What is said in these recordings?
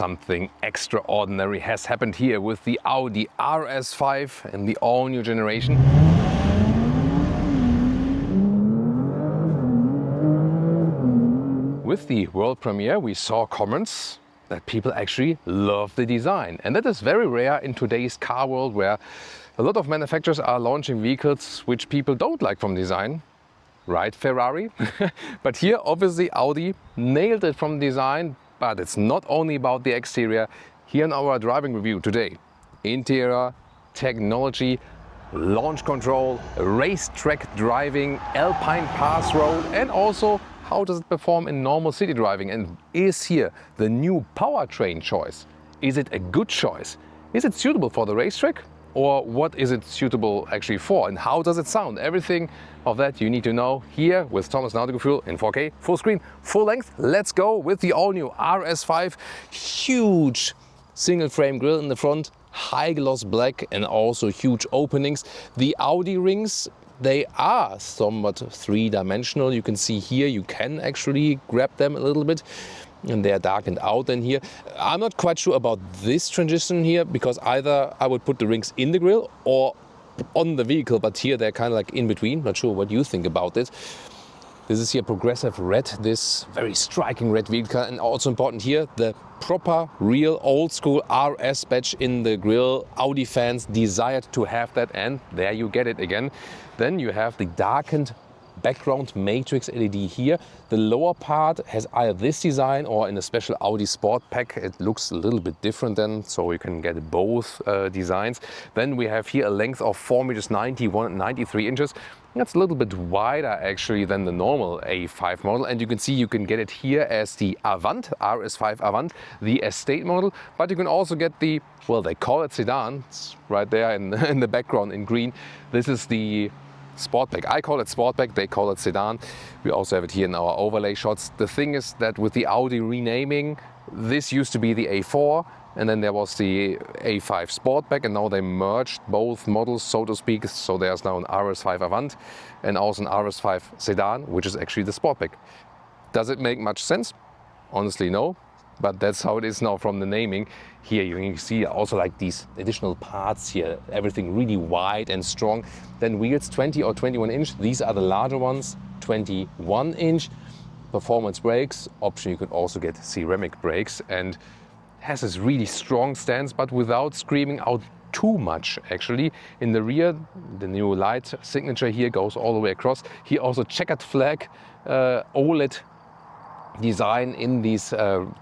something extraordinary has happened here with the Audi RS5 and the all-new generation. With the world premiere, we saw comments that people actually love the design. And that is very rare in today's car world, where a lot of manufacturers are launching vehicles which people don't like from design. Right, Ferrari? But here, obviously, Audi nailed it from design, but it's not only about the exterior. Here in our driving review today, interior, technology, launch control, racetrack driving, alpine pass road, and also how does it perform in normal city driving? And is here the new powertrain choice? Is it a good choice? Is it suitable for the racetrack? Or what is it suitable actually for? And how does it sound? Everything of that you need to know here with Thomas Nautical Fuel in 4K, full screen, full length. Let's go with the all-new RS5. Huge single frame grille in the front, high gloss black, and also huge openings. The Audi rings, they are somewhat three-dimensional. You can see here, you can actually grab them a little bit, and they are darkened out in here. I'm not quite sure about this transition here, because either I would put the rings in the grille or on the vehicle, but here they're kind of like in between. Not sure what you think about it. This is here progressive red, this very striking red vehicle, and also important here, the proper, real, old school RS badge in the grille. Audi fans desired to have that, and there you get it again. Then you have the darkened background matrix LED here. The lower part has either this design or in a special Audi Sport Pack it looks a little bit different then, so you can get both designs. Then we have here a length of 4.90 m, 193 inches. That's a little bit wider actually than the normal A5 model, and you can see you can get it here as the Avant, RS5 Avant, the estate model, but you can also get the, well, they call it sedan, it's right there in the background in green. This is the Sportback. I call it Sportback, they call it sedan. We also have it here in our overlay shots. The thing is that with the Audi renaming, this used to be the A4, and then there was the A5 Sportback, and now they merged both models, so to speak. So there's now an RS5 Avant and also an RS5 sedan, which is actually the Sportback. Does it make much sense? Honestly, no. But that's how it is now from the naming. Here you can see also like these additional parts here, everything really wide and strong. Then wheels 20 or 21 inch, these are the larger ones, 21 inch. Performance brakes, option you could also get ceramic brakes, and has this really strong stance, but without screaming out too much actually. In the rear, the new light signature here goes all the way across. Here also checkered flag, OLED design in these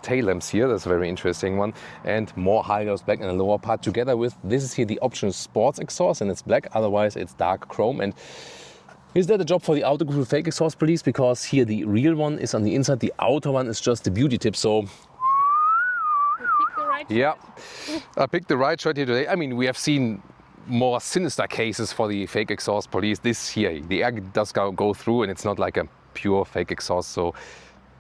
tail lamps here. That's a very interesting one, and more high gloss black in the lower part, together with this is here the optional sports exhaust, and it's black, otherwise it's dark chrome. And is that a job for the Autoguru fake exhaust police? Because here the real one is on the inside, the outer one is just the beauty tip. So yeah, I picked the right shot here today. I mean, we have seen more sinister cases for the fake exhaust police. This here, the air does go through, and it's not like a pure fake exhaust, so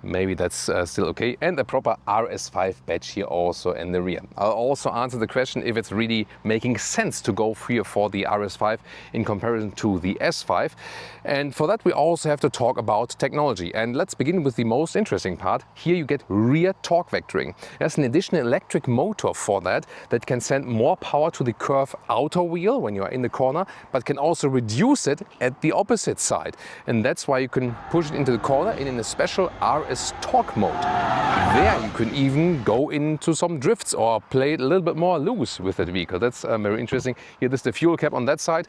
maybe that's still okay. And a proper RS5 badge here also in the rear. I'll also answer the question if it's really making sense to go here for the RS5 in comparison to the S5. And for that we also have to talk about technology. And let's begin with the most interesting part. Here you get rear torque vectoring. There's an additional electric motor for that can send more power to the curved outer wheel when you are in the corner, but can also reduce it at the opposite side. And that's why you can push it into the corner and in a special RS torque mode. There you can even go into some drifts or play it a little bit more loose with that vehicle. That's very interesting. Here there's the fuel cap on that side,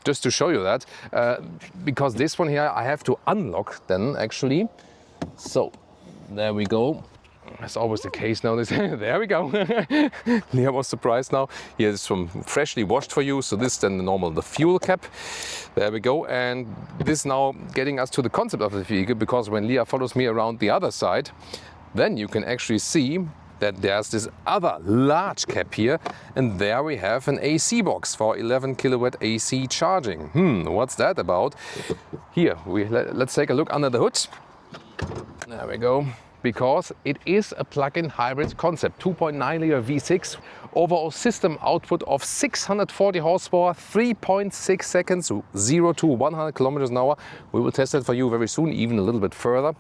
just to show you that, because this one here I have to unlock then actually. So there we go. That's always the case now. There we go. Leah was surprised now. Here is from freshly washed for you. So this is then the fuel cap. There we go. And this now getting us to the concept of the vehicle, because when Leah follows me around the other side, then you can actually see that there's this other large cap here, and there we have an AC box for 11 kilowatt AC charging. What's that about? Here, let's take a look under the hood. There we go. Because it is a plug-in hybrid concept, 2.9 liter V6, overall system output of 640 horsepower, 3.6 seconds, 0 to 100 kilometers an hour. We will test that for you very soon, even a little bit further.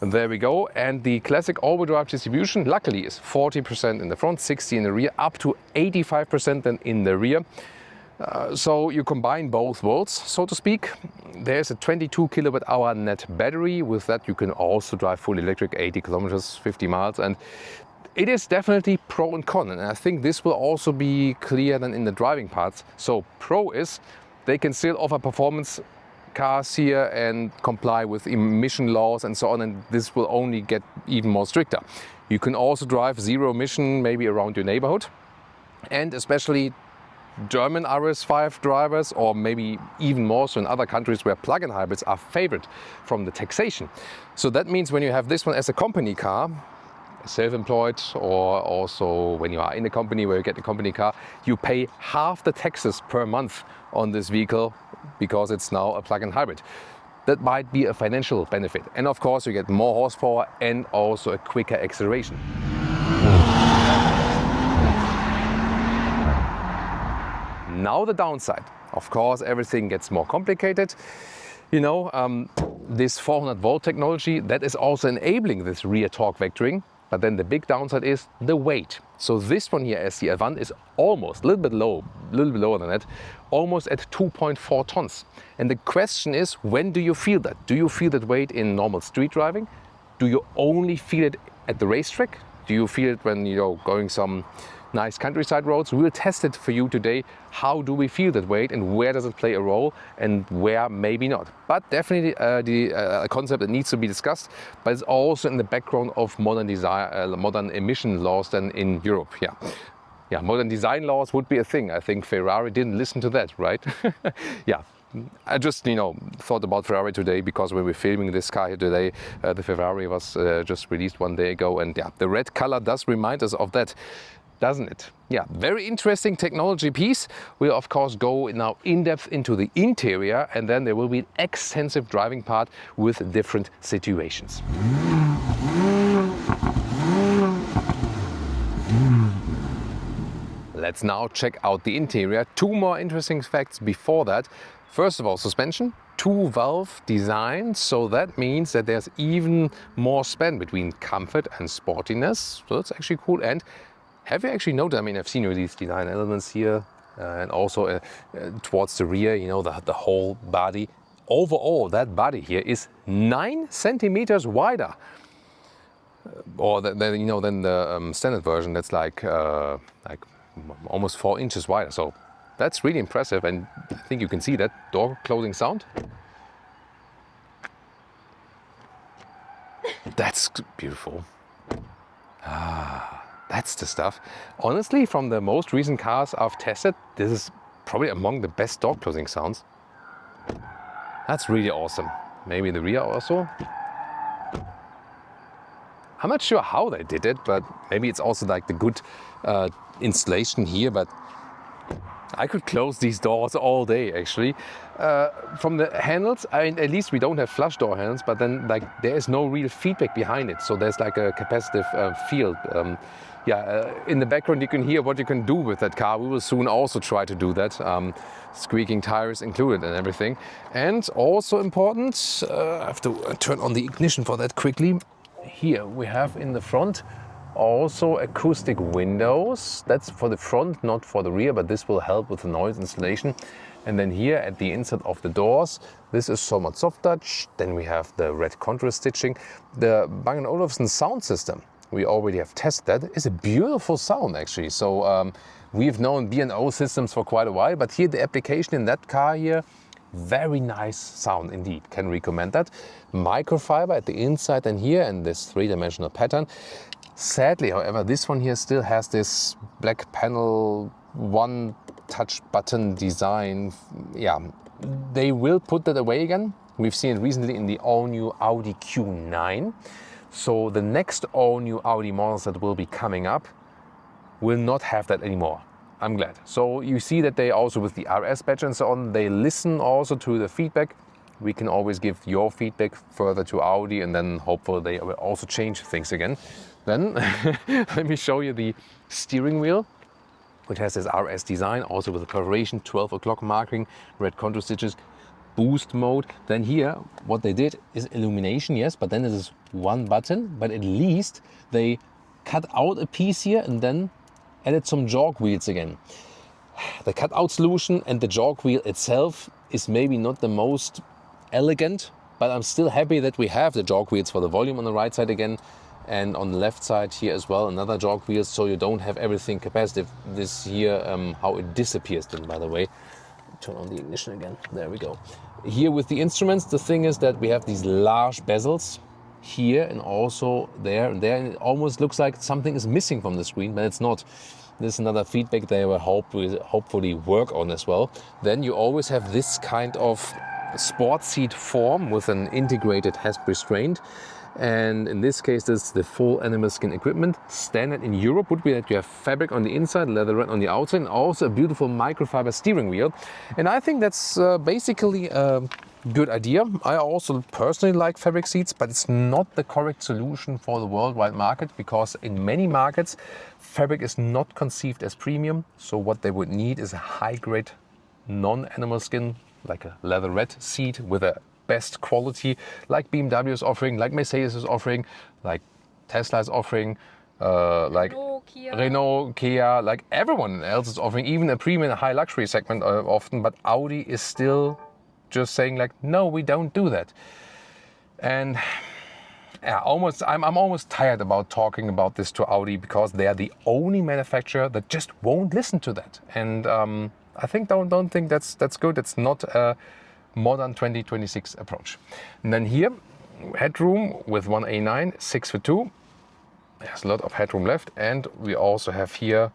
There we go. And the classic all-wheel drive distribution, luckily, is 40% in the front, 60% in the rear, up to 85% then in the rear. So you combine both worlds, so to speak. There's a 22 kilowatt-hour net battery. With that, you can also drive full electric, 80 kilometers, 50 miles. And it is definitely pro and con. And I think this will also be clear then in the driving parts. So pro is they can still offer performance cars here and comply with emission laws and so on, and this will only get even more stricter. You can also drive zero emission maybe around your neighborhood, and especially German RS5 drivers, or maybe even more so in other countries where plug-in hybrids are favored from the taxation. So that means when you have this one as a company car, self-employed, or also when you are in a company where you get a company car, you pay half the taxes per month on this vehicle because it's now a plug-in hybrid. That might be a financial benefit. And of course you get more horsepower and also a quicker acceleration. Now the downside. Of course everything gets more complicated. You know, this 400 volt technology, that is also enabling this rear torque vectoring. But then the big downside is the weight. So this one here, as the Avant, is almost a little bit lower than that, almost at 2.4 tons. And the question is, when do you feel that? Do you feel that weight in normal street driving? Do you only feel it at the racetrack? Do you feel it when you're going some nice countryside roads? We'll test it for you today. How do we feel that weight, and where does it play a role, and where maybe not? But definitely a concept that needs to be discussed, but it's also in the background of modern emission laws than in Europe. Yeah, modern design laws would be a thing. I think Ferrari didn't listen to that, right? Yeah. I just, thought about Ferrari today because when we're filming this car here today, the Ferrari was just released one day ago, and yeah, the red color does remind us of that, doesn't it? Yeah, very interesting technology piece. We'll of course go now in depth into the interior, and then there will be an extensive driving part with different situations. Let's now check out the interior. Two more interesting facts before that. First of all, suspension, 2-valve design, so that means that there's even more span between comfort and sportiness. So that's actually cool. And have you actually noticed, I mean, I've seen these design elements here and also towards the rear, the whole body. Overall, that body here is 9 centimeters wider. Or than the standard version, that's like almost 4 inches wider. So that's really impressive, and I think you can see that door closing sound. That's beautiful. That's the stuff. Honestly, from the most recent cars I've tested, this is probably among the best door closing sounds. That's really awesome. Maybe the rear also. I'm not sure how they did it, but maybe it's also like the good installation here, but I could close these doors all day actually. From the handles, at least we don't have flush door handles, but then there is no real feedback behind it. So there's like a capacitive field. In the background you can hear what you can do with that car. We will soon also try to do that. Squeaking tires included and everything. And also important, I have to turn on the ignition for that quickly. Here we have in the front also acoustic windows. That's for the front, not for the rear, but this will help with the noise insulation. And then here at the inside of the doors, this is somewhat soft touch. Then we have the red contrast stitching. The Bang & Olufsen sound system, we already have tested that. It's a beautiful sound actually. So we've known B&O systems for quite a while, but here the application in that car here, very nice sound indeed. Can recommend that. Microfiber at the inside and here, and this 3-dimensional pattern. Sadly, however, this one here still has this black panel, one touch button design. Yeah, they will put that away again. We've seen it recently in the all-new Audi Q9. So the next all-new Audi models that will be coming up will not have that anymore. I'm glad. So you see that they also, with the RS badge and so on, they listen also to the feedback. We can always give your feedback further to Audi, and then hopefully they will also change things again. Then let me show you the steering wheel, which has this RS design, also with the perforation, 12 o'clock marking, red contour stitches. boost mode. Then here, what they did is illumination, yes, but then there is one button, but at least they cut out a piece here and then added some jog wheels again. The cutout solution and the jog wheel itself is maybe not the most elegant, but I'm still happy that we have the jog wheels for the volume on the right side again, and on the left side here as well, another jog wheel, so you don't have everything capacitive. This here, how it disappears then, by the way. Turn on the ignition again, there we go. Here with the instruments, the thing is that we have these large bezels here and also there and there, and it almost looks like something is missing from the screen, but it's not. This is another feedback they will hopefully work on as well. Then you always have this kind of sport seat form with an integrated head restraint. And in this case, this is the full animal skin equipment. Standard in Europe would be that you have fabric on the inside, leatherette on the outside, and also a beautiful microfiber steering wheel. And I think that's basically a good idea. I also personally like fabric seats, but it's not the correct solution for the worldwide market, because in many markets, fabric is not conceived as premium. So what they would need is a high-grade non-animal skin, like a leatherette seat with a best quality, like BMW is offering, like Mercedes is offering, like Tesla is offering, like Renault, Kia, like everyone else is offering, even a premium high luxury segment often, but Audi is still just saying like, no, we don't do that. And yeah, I'm almost tired about talking about this to Audi, because they are the only manufacturer that just won't listen to that. And I think don't think that's good. It's not a modern 2026 approach. And then here, headroom with 1A9, 6'2". There's a lot of headroom left, and we also have here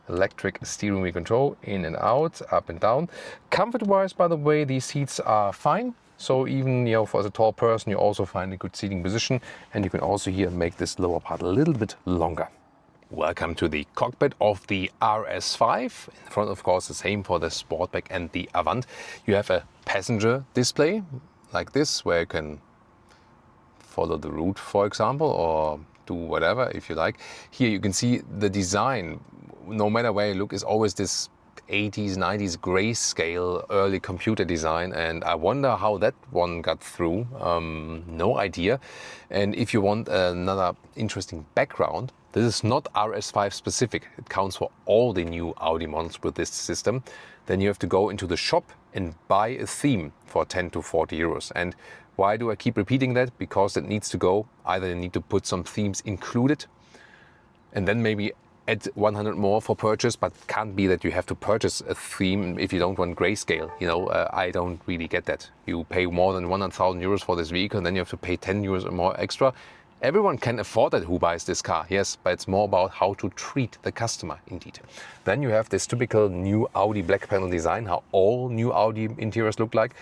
electric steering wheel control, in and out, up and down. Comfort-wise, by the way, these seats are fine. So even, you know, for as a tall person, you also find a good seating position, and you can also here make this lower part a little bit longer. Welcome to the cockpit of the RS5. In front, of course, the same for the Sportback and the Avant. You have a passenger display like this, where you can follow the route, for example, or do whatever if you like. Here you can see the design, no matter where you look, is always this 80s, 90s grayscale early computer design, and I wonder how that one got through. No idea. And if you want another interesting background, this is not RS5 specific. It counts for all the new Audi models with this system. Then you have to go into the shop and buy a theme for 10 to 40 euros. And why do I keep repeating that? Because it needs to go. Either you need to put some themes included and then maybe add 100 more for purchase, but can't be that you have to purchase a theme if you don't want grayscale. You know, I don't really get that. You pay more than 100,000 euros for this vehicle, and then you have to pay 10 euros or more extra. Everyone can afford that who buys this car, yes, but it's more about how to treat the customer, indeed. Then you have this typical new Audi black panel design, how all new Audi interiors look like.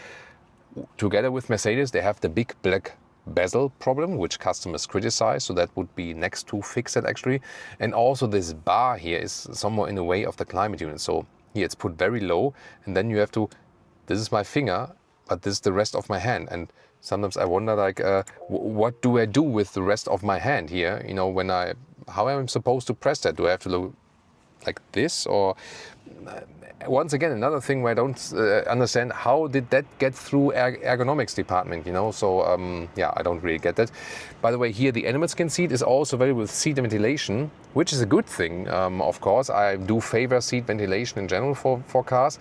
Together with Mercedes, they have the big black bezel problem, which customers criticize, so that would be next to fix it actually. And also this bar here is somewhere in the way of the climate unit. So here it's put very low, and then you have to, this is my finger, but this is the rest of my hand. And sometimes I wonder, like, what do I do with the rest of my hand here? You know, how am I supposed to press that? Do I have to look like this? Or once again, another thing where I don't understand, how did that get through ergonomics department, you know? So yeah, I don't really get that. By the way, here the animal skin seat is also available with seat ventilation, which is a good thing. Of course, I do favor seat ventilation in general for cars,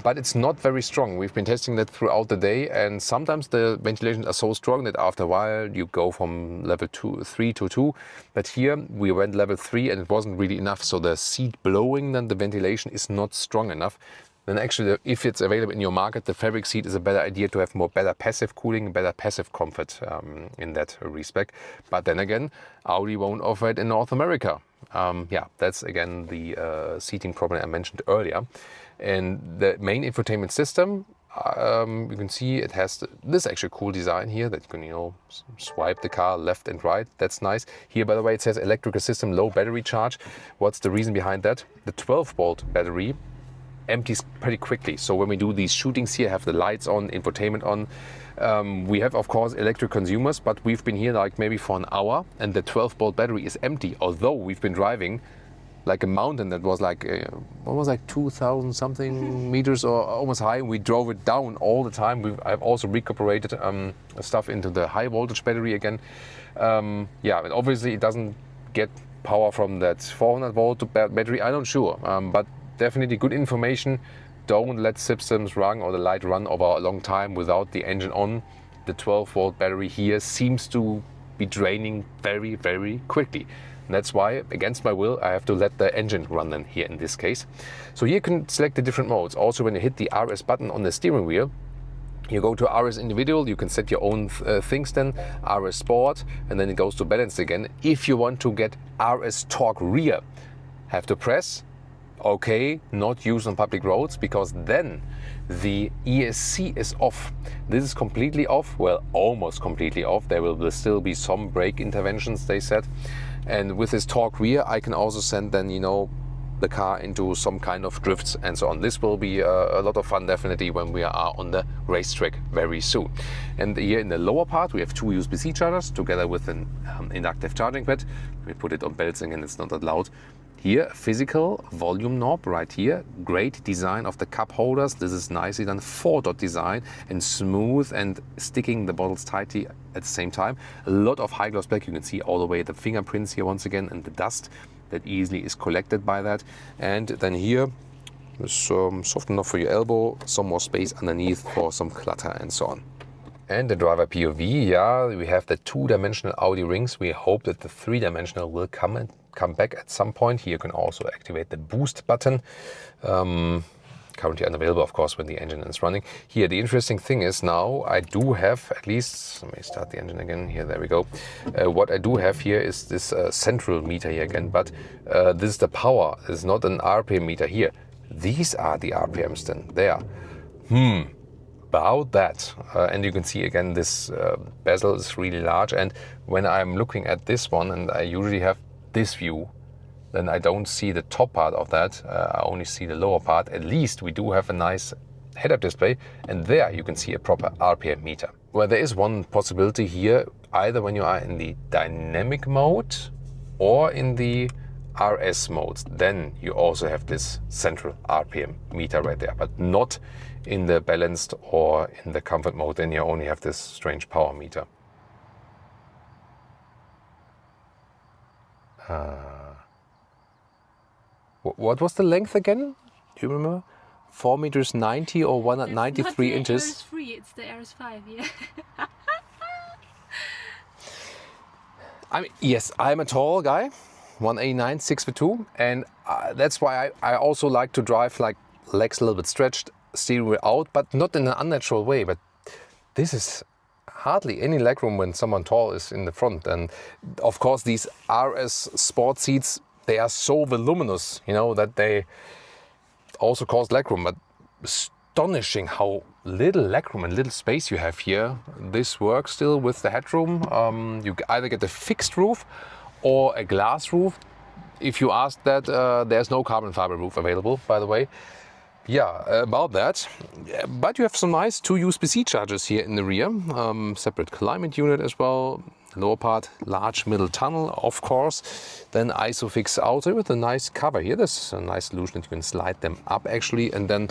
but it's not very strong. We've been testing that throughout the day, and sometimes the ventilations are so strong that after a while you go from level 3 to 2. But here we went level 3 and it wasn't really enough. So the seat blowing, then the ventilation is not strong enough. Then actually, if it's available in your market, the fabric seat is a better idea to have better passive cooling, better passive comfort in that respect. But then again, Audi won't offer it in North America. Yeah, that's again the seating problem I mentioned earlier. And the main infotainment system, you can see it has this actually cool design here that you can, you know, swipe the car left and right. That's nice. Here, by the way, it says electrical system, low battery charge. What's the reason behind that? The 12-volt battery empties pretty quickly. So when we do these shootings here, have the lights on, infotainment on. We have, of course, electric consumers, but we've been here like maybe for an hour and the 12-volt battery is empty, although we've been driving like a mountain that was like, what was like 2,000 something meters or almost high. We drove it down all the time. I've also recuperated stuff into the high voltage battery again. Yeah, but obviously it doesn't get power from that 400 volt battery, I'm not sure, but definitely good information. Don't let systems run or the light run over a long time without the engine on. The 12 volt battery here seems to be draining very, very quickly. And that's why, against my will, I have to let the engine run then here in this case. So here you can select the different modes. Also, when you hit the RS button on the steering wheel, you go to RS individual, you can set your own things then, RS sport, and then it goes to balanced again. If you want to get RS torque rear, have to press OK, not used on public roads, because then the ESC is off. This is completely off, well, almost completely off. There will still be some brake interventions, they said. And with this torque rear, I can also send then, you know, the car into some kind of drifts and so on. This will be a lot of fun definitely when we are on the racetrack very soon. And here in the lower part we have two USB-C chargers together with an inductive charging pad. We put it on balancing and it's not that loud. Here, physical volume knob right here. Great design of the cup holders. This is nicely done, 4-dot design and smooth and sticking the bottles tightly at the same time. A lot of high gloss black. You can see all the way the fingerprints here once again and the dust that easily is collected by that. And then here, soft enough for your elbow, some more space underneath for some clutter and so on. And the driver POV, yeah, we have the 2-dimensional Audi rings. We hope that the 3-dimensional will come back at some point. Here you can also activate the boost button. Currently unavailable, of course, when the engine is running. Here, the interesting thing is now I do have, at least, let me start the engine again. Here, there we go. What I do have here is this central meter here again, but this is the power. It's not an RPM meter here. These are the RPMs then, there. About that. And you can see again, this bezel is really large. And when I'm looking at this one, and I usually have this view, then I don't see the top part of that. I only see the lower part. At least we do have a nice head-up display, and there you can see a proper RPM meter. Well, there is one possibility here, either when you are in the dynamic mode or in the RS mode, then you also have this central RPM meter right there, but not in the balanced or in the comfort mode. Then you only have this strange power meter. What was the length again? Do you remember? 4 meters 90 or 193 inches? It's not the RS3, it's the RS5, yeah. I mean, yes, I'm a tall guy, 189, 6'2", and that's why I also like to drive like legs a little bit stretched, steering wheel out, but not in an unnatural way. But this is hardly any legroom when someone tall is in the front. And of course, these RS sport seats, they are so voluminous, you know, that they also cause legroom. But astonishing how little legroom and little space you have here. This works still with the headroom. You either get a fixed roof or a glass roof. If you ask that, there's no carbon fiber roof available, by the way. Yeah, about that. But you have some nice 2 USB-C chargers here in the rear. Separate climate unit as well. Lower part, large middle tunnel, of course. Then ISOFIX outer with a nice cover here. There's a nice solution that you can slide them up actually, and then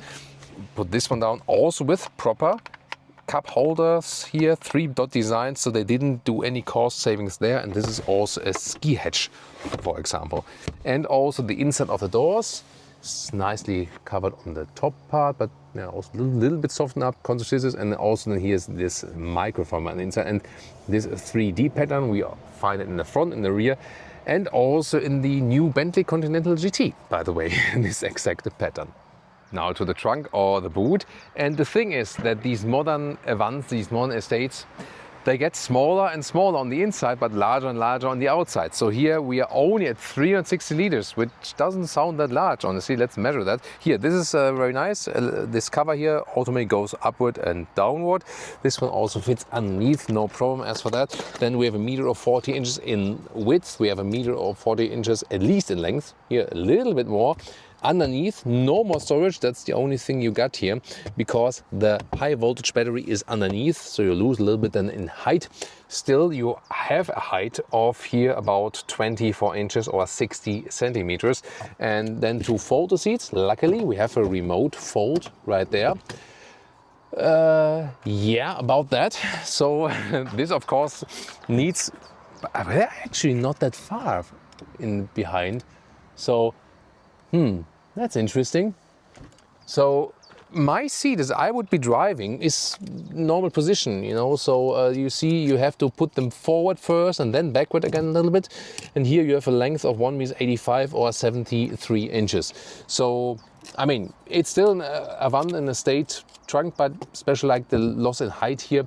put this one down also with proper cup holders here, 3-dot design, so they didn't do any cost savings there. And this is also a ski hatch, for example. And also the inside of the doors. It's nicely covered on the top part, but you know, also a little bit softened up, conscious. And also then here's this microphone on the inside, and this 3D pattern we find it in the front, in the rear, and also in the new Bentley Continental GT, by the way, this exact pattern. Now to the trunk or the boot, and the thing is that these modern Avants, these modern estates, they get smaller and smaller on the inside, but larger and larger on the outside. So here we are only at 360 liters, which doesn't sound that large, honestly. Let's measure that. Here, this is very nice. This cover here automatically goes upward and downward. This one also fits underneath, no problem as for that. Then we have 1.40 meters in width. We have 1.40 meters at least in length. Here, a little bit more. underneath, no more storage. That's the only thing you got here, because the high voltage battery is underneath, so you lose a little bit then in height. Still, you have a height of here about 24 inches or 60 centimeters. And then to fold the seats, luckily we have a remote fold right there. Yeah, about that. So this of course needs, they're actually not that far in behind. So that's interesting. So my seat, as I would be driving, is normal position, you know. So you see, you have to put them forward first and then backward again a little bit. And here you have a length of 1.85 m or 73 inches. So I mean, it's still a one in a state trunk, but especially like the loss in height here,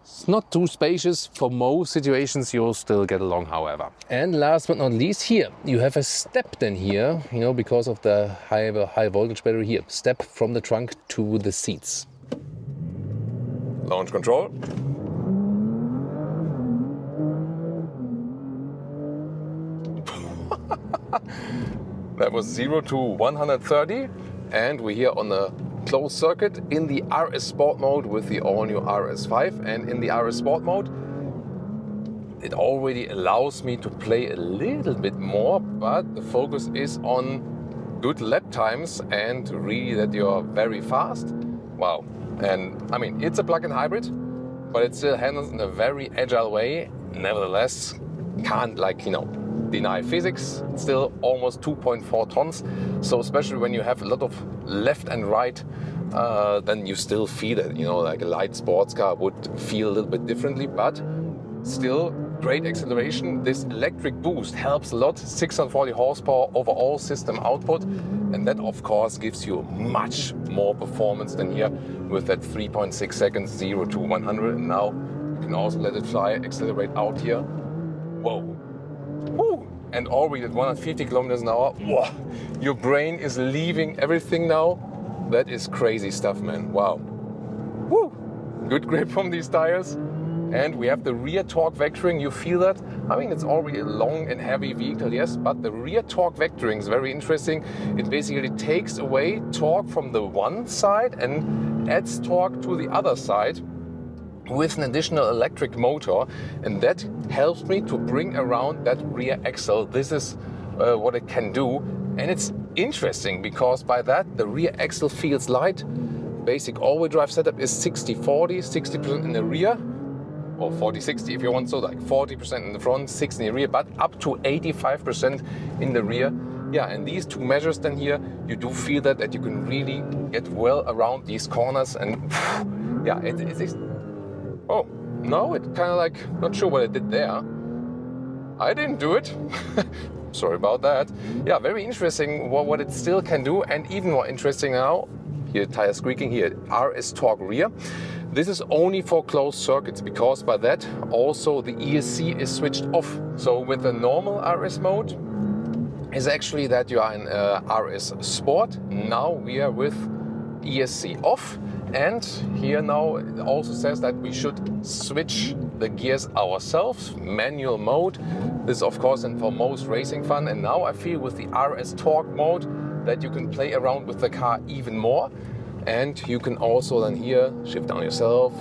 it's not too spacious. For most situations you'll still get along, however. And last but not least, here you have a step then here, you know, because of the high voltage battery here. Step from the trunk to the seats. Launch control. That was 0 to 130, and we're here on a closed circuit in the RS Sport mode with the all-new RS5. And in the RS Sport mode, it already allows me to play a little bit more, but the focus is on good lap times and really that you're very fast. Wow. And I mean, it's a plug-in hybrid, but it still handles in a very agile way. Nevertheless, can't, like, you know, deny physics. It's still almost 2.4 tons. So especially when you have a lot of left and right, then you still feel it. You know, like a light sports car would feel a little bit differently, but still great acceleration. This electric boost helps a lot. 640 horsepower overall system output. And that of course gives you much more performance than here with that 3.6 seconds 0 to 100. And now you can also let it fly, accelerate out here. Whoa. Woo. And already at 150 kilometers an hour, whoa, your brain is leaving everything now. That is crazy stuff, man. Wow. Woo. Good grip from these tires. And we have the rear torque vectoring. You feel that? I mean, it's already a long and heavy vehicle, yes, but the rear torque vectoring is very interesting. It basically takes away torque from the one side and adds torque to the other side with an additional electric motor, and that helps me to bring around that rear axle. This is what it can do, and it's interesting because by that the rear axle feels light. Basic all-wheel drive setup is 60-40, 60% in the rear, or 40-60 if you want, so like 40% in the front, 60% in the rear, but up to 85% in the rear. Yeah, and these two measures then here, you do feel that you can really get well around these corners, and yeah, it's oh, no, it kind of like, not sure what I did there. I didn't do it. Sorry about that. Yeah, very interesting what it still can do, and even more interesting now, here tire squeaking here, RS Torque rear. This is only for closed circuits, because by that also the ESC is switched off. So with the normal RS mode is actually that you are in RS Sport. Now we are with ESC off. And here now it also says that we should switch the gears ourselves, manual mode. This of course and for most racing fun. And now I feel with the RS Torque mode that you can play around with the car even more. And you can also then here shift down yourself.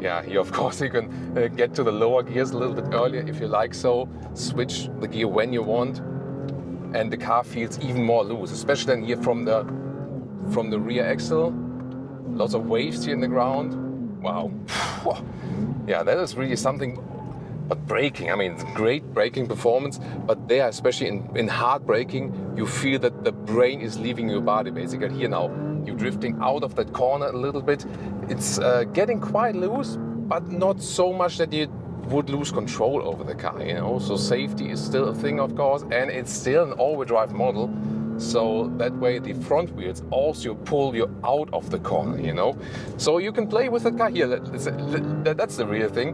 Yeah, here of course you can get to the lower gears a little bit earlier if you like so. Switch the gear when you want. And the car feels even more loose, especially then here from the rear axle. Lots of waves here in the ground. Wow. Yeah, that is really something. But braking, I mean, it's great braking performance, but there, especially in hard braking, you feel that the brain is leaving your body. Basically here now, you're drifting out of that corner a little bit. It's getting quite loose, but not so much that you would lose control over the car, you know. So safety is still a thing, of course, and it's still an all-wheel drive model. So that way the front wheels also pull you out of the corner, you know. So you can play with the car here. That's the real thing.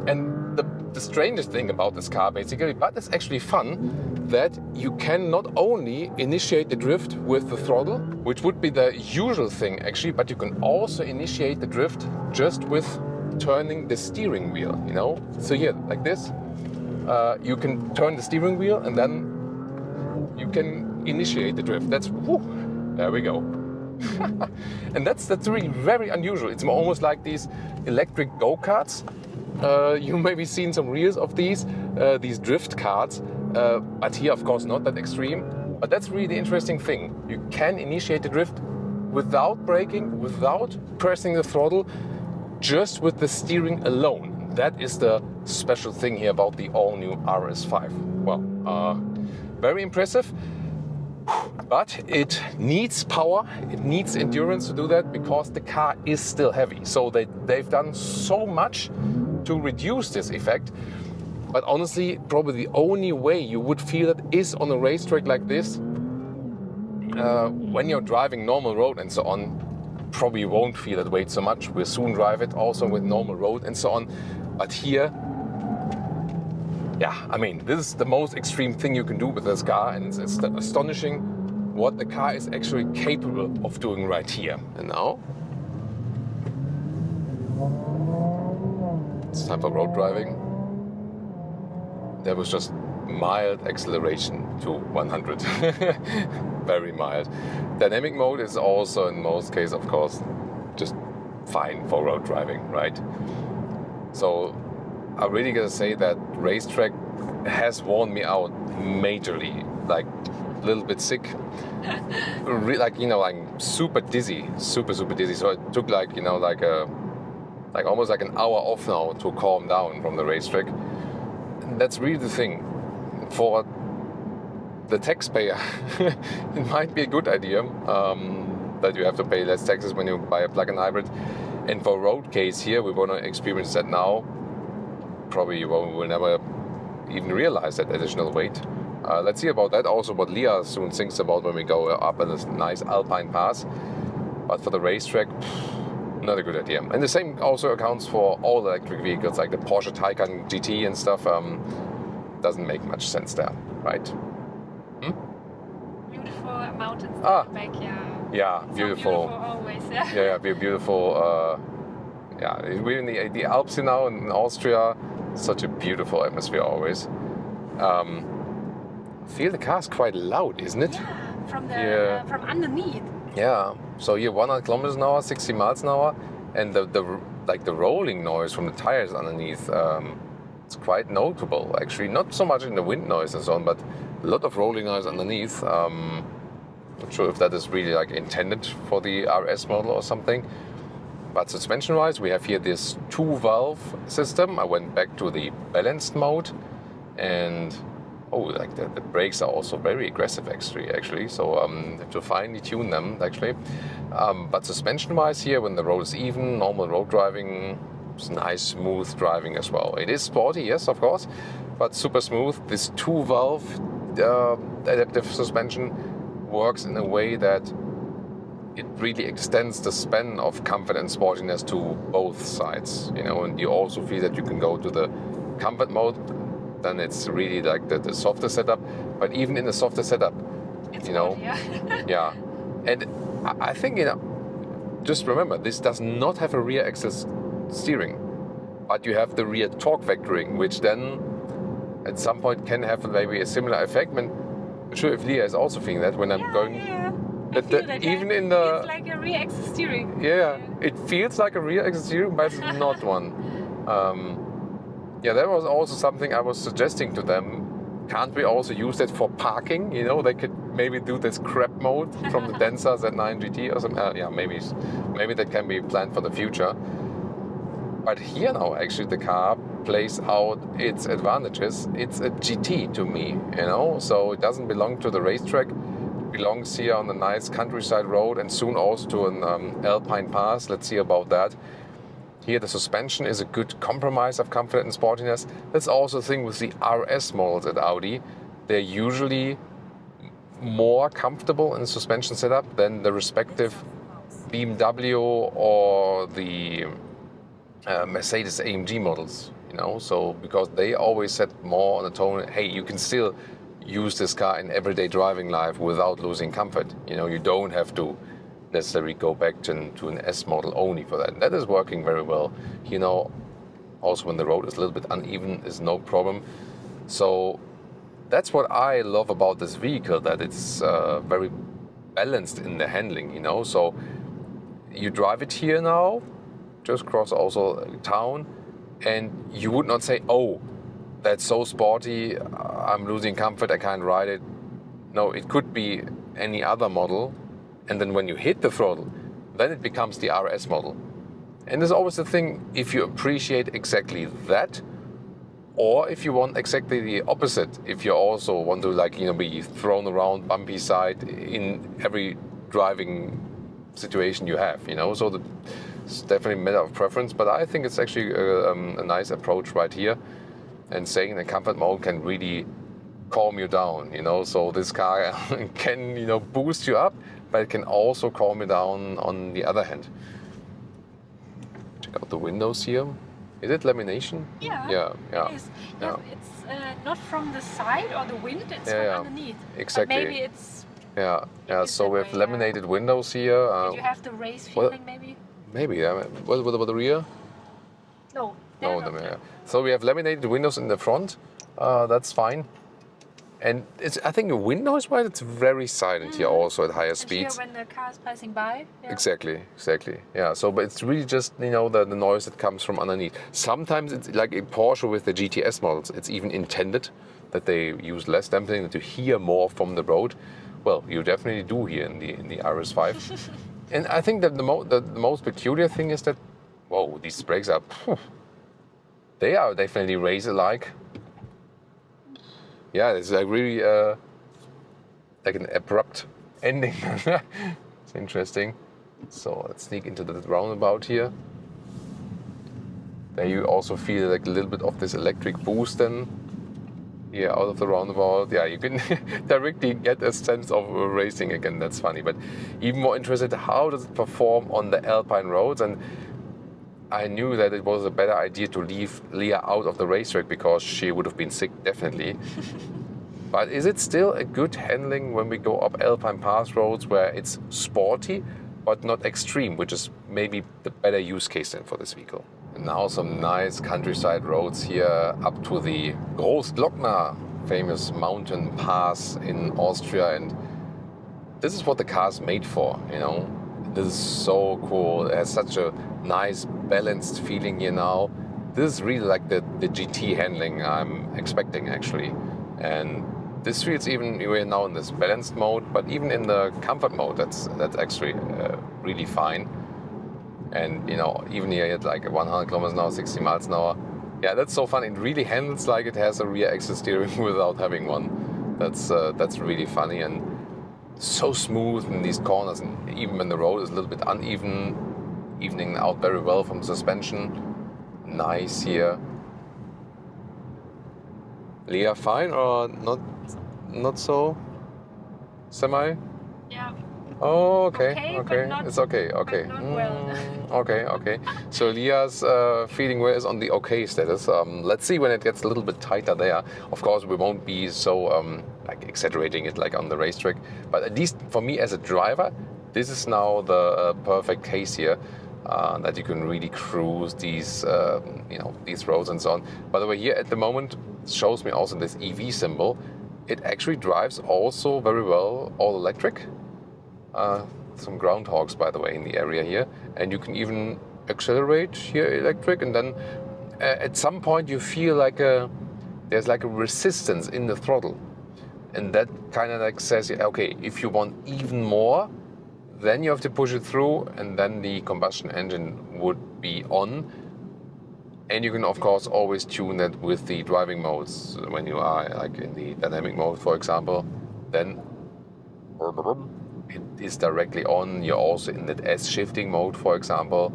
And the strangest thing about this car basically, but it's actually fun, that you can not only initiate the drift with the throttle, which would be the usual thing actually, but you can also initiate the drift just with turning the steering wheel, you know. So here, like this, you can turn the steering wheel and then you can initiate the drift. That's, whoo, there we go. And that's really very unusual. It's almost like these electric go-karts. You maybe seen some reels of these drift karts, but here of course not that extreme. But that's really the interesting thing. You can initiate the drift without braking, without pressing the throttle, just with the steering alone. That is the special thing here about the all-new RS5. Well, very impressive. But it needs power, it needs endurance to do that because the car is still heavy. So they've done so much to reduce this effect. But honestly, probably the only way you would feel it is on a racetrack like this. When you're driving normal road and so on, probably you won't feel that weight so much. We'll soon drive it also with normal road and so on. But here, yeah, I mean, this is the most extreme thing you can do with this car, and it's astonishing what the car is actually capable of doing right here. And now, it's time for road driving. There was just mild acceleration to 100, very mild. Dynamic mode is also in most cases, of course, just fine for road driving, right? So I'm really gonna say that racetrack has worn me out majorly, like a little bit sick, like, you know, I'm super dizzy, super dizzy. So it took like, you know, like almost like an hour off now to calm down from the racetrack. And that's really the thing. For the taxpayer, it might be a good idea that you have to pay less taxes when you buy a plug-in hybrid. And for road case here, we want to experience that now. Probably you will never even realize that additional weight. Let's see about that. Also what Leah soon thinks about when we go up in this nice alpine pass. But for the racetrack, not a good idea. And the same also accounts for all electric vehicles, like the Porsche Taycan GT and stuff. Doesn't make much sense there, right? Beautiful mountains back, yeah. Yeah, so beautiful. Always, yeah. Yeah, beautiful. Yeah, we're in the Alps now in Austria. Such a beautiful atmosphere always. I feel the car's quite loud, isn't it? Yeah, from underneath. Yeah. So here 100 kilometers an hour, 60 miles an hour, and the rolling noise from the tires underneath. It's quite notable, actually. Not so much in the wind noise and so on, but a lot of rolling noise underneath. Not sure if that is really like intended for the RS model or something. But suspension-wise, we have here this 2-valve system. I went back to the balanced mode, and like the brakes are also very aggressive actually. So have to finely tune them actually. But suspension-wise here, when the road is even, normal road driving, it's nice, smooth driving as well. It is sporty, yes, of course, but super smooth. This 2-valve adaptive suspension works in a way that it really extends the span of comfort and sportiness to both sides, you know, and you also feel that you can go to the comfort mode, then it's really like the softer setup. But even in the softer setup, it's you know, yeah. And I think, you know, just remember, this does not have a rear axle steering, but you have the rear torque vectoring, which then at some point can have maybe a similar effect. I'm sure if Leah is also feeling that when I'm going. Yeah. That even in the. It's like a rear axle steering. Yeah, it feels like a rear axle steering, but it's not one. Yeah, that was also something I was suggesting to them. Can't we also use that for parking? You know, they could maybe do this crap mode from the Denza Z9 GT or something. Yeah, maybe that can be planned for the future. But here now, actually, the car plays out its advantages. It's a GT to me, you know, so it doesn't belong to the racetrack. It belongs here on a nice countryside road and soon also to an alpine pass. Let's see about that. Here the suspension is a good compromise of comfort and sportiness. That's also the thing with the RS models at Audi. They're usually more comfortable in the suspension setup than the respective BMW or the Mercedes AMG models, you know, so because they always set more on the tone, hey, you can still use this car in everyday driving life without losing comfort. You know, you don't have to necessarily go back to an S model only for that. And that is working very well. You know, also when the road is a little bit uneven is no problem. So that's what I love about this vehicle, that it's very balanced in the handling, you know. So you drive it here now, just cross also town, and you would not say, oh, that's so sporty, I'm losing comfort, I can't ride it. No, it could be any other model, and then when you hit the throttle, then it becomes the RS model. And there's always the thing, if you appreciate exactly that, or if you want exactly the opposite, if you also want to, like, you know, be thrown around bumpy side in every driving situation you have, you know. So it's definitely a matter of preference, but I think it's actually a nice approach right here. And saying the comfort mode can really calm you down, you know. So this car can, you know, boost you up, but it can also calm you down on the other hand. Check out the windows here. Is it lamination? Yeah. Yeah. It is. Yeah. It's not from the side or the wind, it's from underneath. Exactly. But maybe it's... Yeah. So we have laminated windows here. Did you have the race feeling, maybe? Maybe. What about the rear? No. No, yeah. So we have laminated windows in the front. That's fine. And I think the windows-wise, it's very silent here also at higher speeds. Here when the car is passing by. Yeah. Exactly. Yeah. So, but it's really just, you know, the noise that comes from underneath. Sometimes it's like in Porsche with the GTS models. It's even intended that they use less dampening to hear more from the road. Well, you definitely do here in the RS5. And I think that the most peculiar thing is that, whoa, these brakes are. They are definitely racer-like. Yeah, it's like really like an abrupt ending. It's interesting. So let's sneak into the roundabout here. There you also feel like a little bit of this electric boost then. Yeah, out of the roundabout. Yeah, you can directly get a sense of racing again. That's funny. But even more interested, how does it perform on the Alpine roads? And I knew that it was a better idea to leave Leah out of the racetrack because she would have been sick, definitely. But is it still a good handling when we go up Alpine Pass roads where it's sporty but not extreme, which is maybe the better use case then for this vehicle? And now some nice countryside roads here up to the Großglockner, famous mountain pass in Austria. And this is what the car's made for, you know. This is so cool. It has such a nice balanced feeling here now. This is really like the GT handling I'm expecting actually. And this feels even, we're now in this balanced mode, but even in the comfort mode, that's actually really fine. And you know, even here at like 100 kilometers an hour, 60 miles an hour. Yeah, that's so fun. It really handles like it has a rear axle steering without having one. That's really funny and so smooth in these corners, and even when the road is a little bit uneven, evening out very well from suspension. Nice here. Leah, fine or not so? Semi? Yeah. Oh, okay. Not, it's okay. But not well. Okay. So Leah's feeling well is on the okay status. Let's see when it gets a little bit tighter there. Of course, we won't be so like exaggerating it like on the racetrack. But at least for me as a driver, this is now the perfect case here. That you can really cruise these, these roads and so on. By the way, here at the moment, it shows me also this EV symbol. It actually drives also very well all electric. Some groundhogs, by the way, in the area here. And you can even accelerate here electric. And then at some point you feel like there's like a resistance in the throttle. And that kind of like says, okay, if you want even more, then you have to push it through, and then the combustion engine would be on. And you can, of course, always tune that with the driving modes. When you are like in the dynamic mode, for example, then it is directly on. You're also in that S-shifting mode, for example.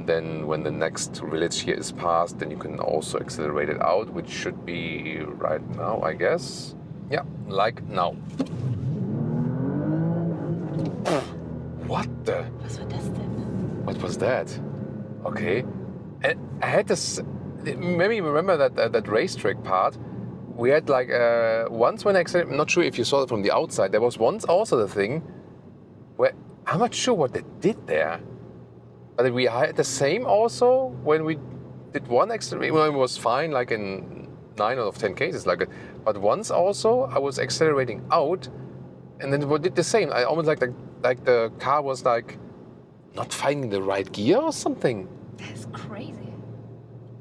Then when the next village here is passed, then you can also accelerate it out, which should be right now, I guess. Yeah, like now. What the? What was that? Okay. And I had this, maybe remember that racetrack part. We had like, once when I accelerated, I'm not sure if you saw it from the outside, there was once also the thing where, I'm not sure what they did there. But we had the same also when we did one acceleration, when it was fine, like in 9 out of 10 cases like it. But once also I was accelerating out, and then it did the same. I almost like the car was like not finding the right gear or something. That's crazy.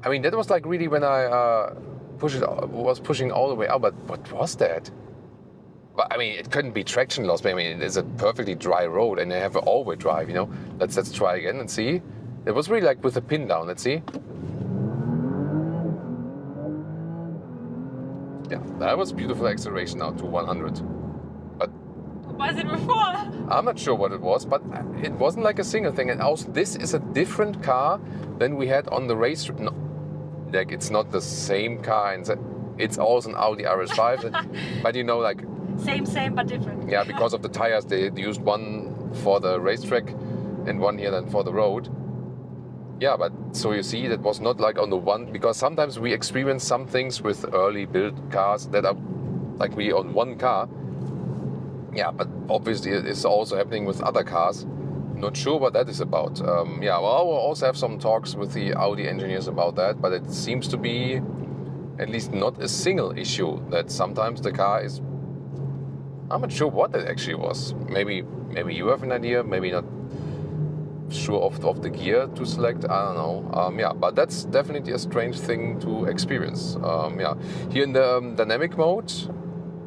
I mean, that was like really when I was pushing all the way out. But what was that? But I mean, it couldn't be traction loss. I mean, it's a perfectly dry road, and I have an all-wheel drive. You know, let's try again and see. It was really like with the pin down. Let's see. Yeah, that was beautiful acceleration now to 100. But what was it before? I'm not sure what it was, but it wasn't like a single thing. And also, this is a different car than we had on the race. No, like it's not the same car, and it's also an Audi RS5. But you know, like Same, but different. yeah, because of the tires, they used one for the racetrack and one here then for the road. Yeah, but so you see, that was not like on the one, because sometimes we experience some things with early built cars that are like we on one car. Yeah, but obviously it's also happening with other cars. Not sure what that is about. Yeah, well, we'll also have some talks with the Audi engineers about that, but it seems to be at least not a single issue, that sometimes the car is, I'm not sure what that actually was. Maybe you have an idea, maybe not sure of the gear to select, I don't know. Yeah, but that's definitely a strange thing to experience. Yeah, here in the dynamic mode,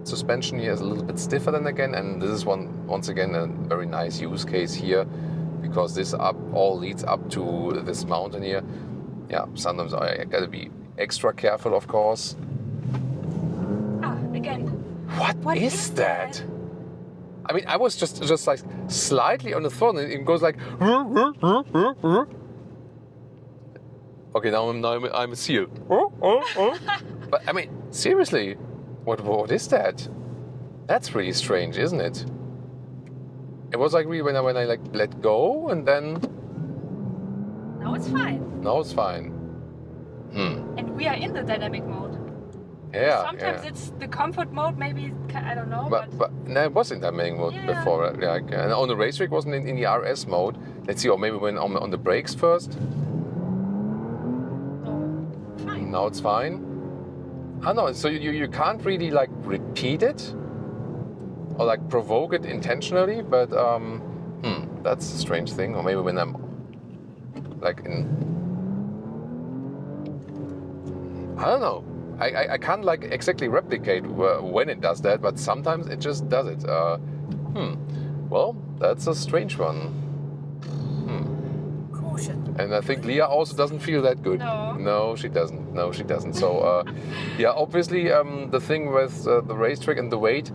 suspension here is a little bit stiffer than again, and this is once again a very nice use case here, because this all leads up to this mountain here. Yeah, sometimes I gotta be extra careful, of course. Again. What is that? I mean, I was just like slightly on the throttle, and it goes like. Okay, now I'm a seal. But I mean, seriously, what is that? That's really strange, isn't it? It was like really when I like let go, and then. Now it's fine. Now it's fine. And we are in the dynamic mode. Yeah. Sometimes it's the comfort mode, maybe, I don't know. But no, it was in dynamic mode before. Like, and on the racetrack wasn't in the RS mode. Let's see, or maybe when on the brakes first. Fine. Now it's fine. I don't know. So you can't really like repeat it or like provoke it intentionally, but that's a strange thing. Or maybe when I'm like in, I don't know. I can't like exactly replicate when it does that, but sometimes it just does it. Well, that's a strange one. Caution. And I think Leah also doesn't feel that good. No, she doesn't. No, she doesn't. So, yeah, obviously the thing with the racetrack and the weight,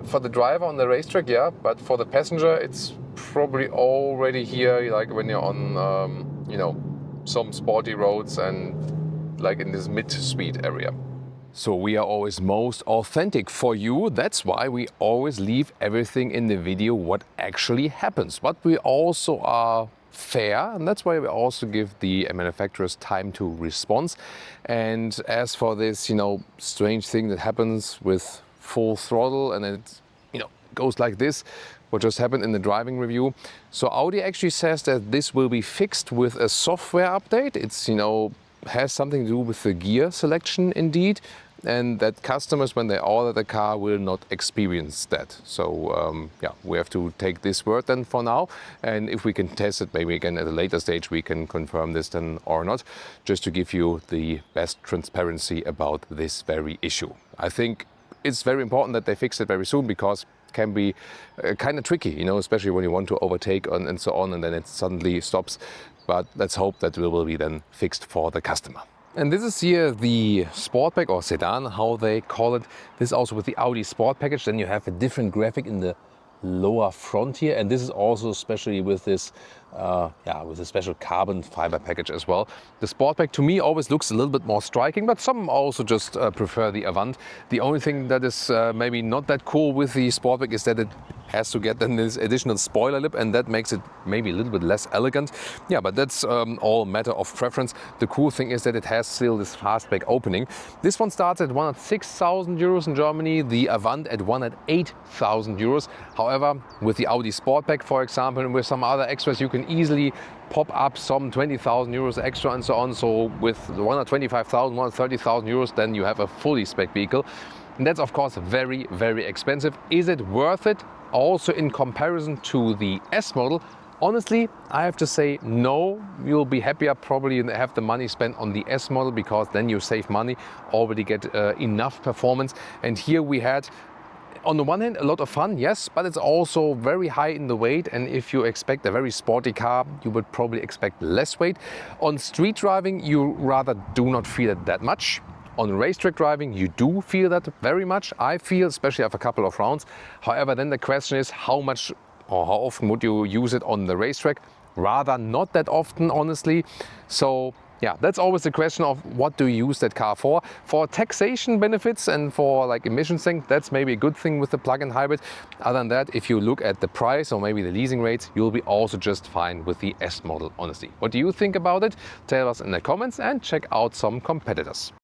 for the driver on the racetrack, yeah, but for the passenger, it's probably already here, like when you're on, you know, some sporty roads and like in this mid-speed area. So we are always most authentic for you. That's why we always leave everything in the video what actually happens. But we also are fair, and that's why we also give the manufacturers time to respond. And as for this, you know, strange thing that happens with full throttle and it, you know, goes like this, what just happened in the driving review. So Audi actually says that this will be fixed with a software update. It's, you know, has something to do with the gear selection indeed, and that customers, when they order the car, will not experience that. So yeah, we have to take this word then for now, and if we can test it maybe again at a later stage, we can confirm this then or not, just to give you the best transparency about this very issue. I think it's very important that they fix it very soon, because it can be kind of tricky, you know, especially when you want to overtake and so on, and then it suddenly stops. But let's hope that it will be then fixed for the customer. And this is here the Sportback or sedan, how they call it. This is also with the Audi Sport package. Then you have a different graphic in the lower front here, and this is also especially with this, with a special carbon fiber package as well. The Sportback to me always looks a little bit more striking, but some also just prefer the Avant. The only thing that is maybe not that cool with the Sportback is that it has to get then this additional spoiler lip, and that makes it maybe a little bit less elegant. Yeah, but that's all matter of preference. The cool thing is that it has still this fastback opening. This one starts at 106,000 euros in Germany, the Avant at 108,000 euros. However, with the Audi Sportback, for example, and with some other extras, you can easily pop up some 20,000 euros extra and so on. So with 125,000, 130,000 euros, then you have a fully spec vehicle. And that's of course very, very expensive. Is it worth it? Also in comparison to the S model? Honestly, I have to say no. You'll be happier probably to have the money spent on the S model, because then you save money, already get enough performance. And here we had, on the one hand, a lot of fun, yes, but it's also very high in the weight, and if you expect a very sporty car, you would probably expect less weight. On street driving, you rather do not feel it that much. On racetrack driving, you do feel that very much, I feel, especially after a couple of rounds. However, then the question is how much or how often would you use it on the racetrack? Rather not that often, honestly. So yeah, that's always the question of what do you use that car for. For taxation benefits and for like emissions thing, that's maybe a good thing with the plug-in hybrid. Other than that, if you look at the price or maybe the leasing rates, you'll be also just fine with the S model, honestly. What do you think about it? Tell us in the comments and check out some competitors.